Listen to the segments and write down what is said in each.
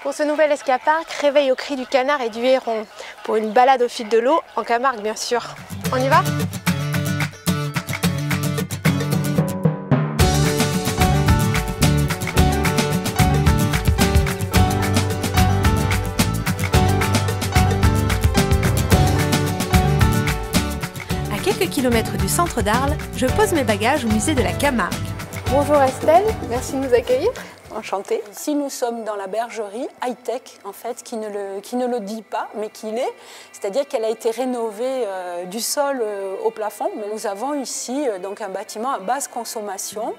Pour ce nouvel escapark, réveil au cri du canard et du héron. Pour une balade au fil de l'eau, en Camargue bien sûr. On y va ? À quelques kilomètres du centre d'Arles, je pose mes bagages au musée de la Camargue. Bonjour Estelle, merci de nous accueillir. Enchantée. Ici, nous sommes dans la bergerie high-tech, en fait, qui ne le dit pas, mais qui l'est. C'est-à-dire qu'elle a été rénovée du sol au plafond. Mais nous avons ici donc un bâtiment à basse consommation.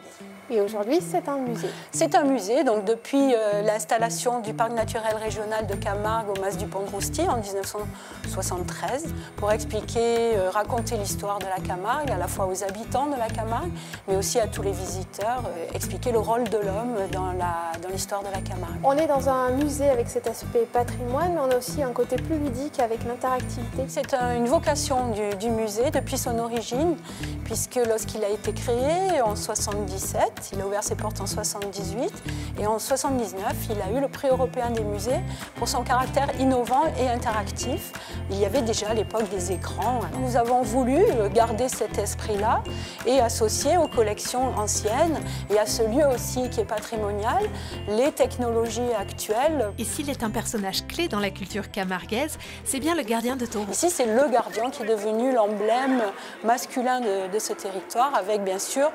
Et aujourd'hui, c'est un musée. C'est un musée, donc depuis l'installation du parc naturel régional de Camargue au Mas du Pont de Rousty en 1973, pour expliquer, raconter l'histoire de la Camargue, à la fois aux habitants de la Camargue, mais aussi à tous les visiteurs, expliquer le rôle de l'homme dans l'histoire de la Camargue. On est dans un musée avec cet aspect patrimoine, mais on a aussi un côté plus ludique avec l'interactivité. C'est une vocation du musée depuis son origine, puisque lorsqu'il a été créé en 1977, il a ouvert ses portes en 1978, et en 1979, il a eu le prix européen des musées pour son caractère innovant et interactif. Il y avait déjà à l'époque des écrans. Nous avons voulu garder cet esprit-là et associer aux collections anciennes et à ce lieu aussi qui est patrimonial, les technologies actuelles. Et s'il est un personnage clé dans la culture camarguaise, c'est bien le gardien de taureau. Ici, c'est le gardien qui est devenu l'emblème masculin de ce territoire, avec bien sûr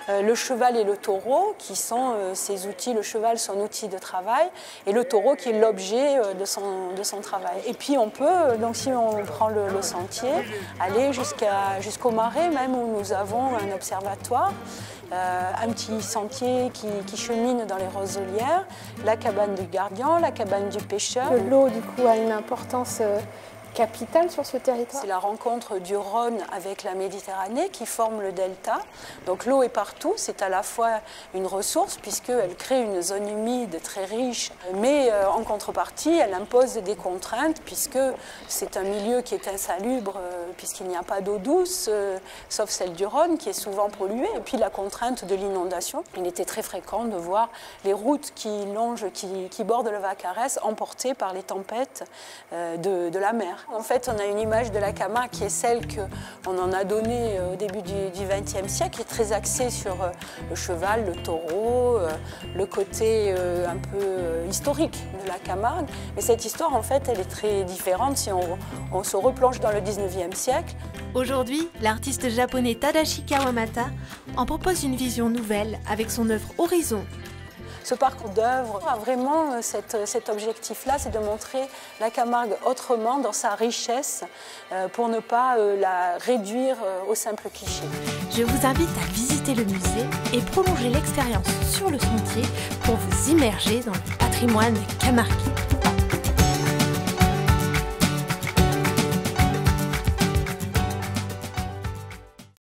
le cheval et le taureau qui sont ses outils. Le cheval, son outil de travail, et le taureau qui est l'objet de son travail. Et puis on peut, donc si on prend le sentier, aller jusqu'au marais même, où nous avons un observatoire, un petit sentier qui chemine dans les roselières, la cabane du gardien, la cabane du pêcheur. L'eau, du coup, a une importance capitale sur ce territoire. C'est la rencontre du Rhône avec la Méditerranée qui forme le delta. Donc l'eau est partout, c'est à la fois une ressource puisqu'elle crée une zone humide très riche, mais en contrepartie, elle impose des contraintes puisque c'est un milieu qui est insalubre puisqu'il n'y a pas d'eau douce, sauf celle du Rhône qui est souvent polluée. Et puis la contrainte de l'inondation. Il était très fréquent de voir les routes qui bordent le Vaccarès emportées par les tempêtes de la mer. En fait, on a une image de la Camargue qui est celle qu'on en a donnée au début du XXe siècle, qui est très axée sur le cheval, le taureau, le côté un peu historique de la Camargue. Mais cette histoire, en fait, elle est très différente si on se replonge dans le XIXe siècle. Aujourd'hui, l'artiste japonais Tadashi Kawamata en propose une vision nouvelle avec son œuvre Horizon. Ce parcours d'œuvres a vraiment cet objectif-là, c'est de montrer la Camargue autrement dans sa richesse pour ne pas la réduire au simple cliché. Je vous invite à visiter le musée et prolonger l'expérience sur le sentier pour vous immerger dans le patrimoine camarguais.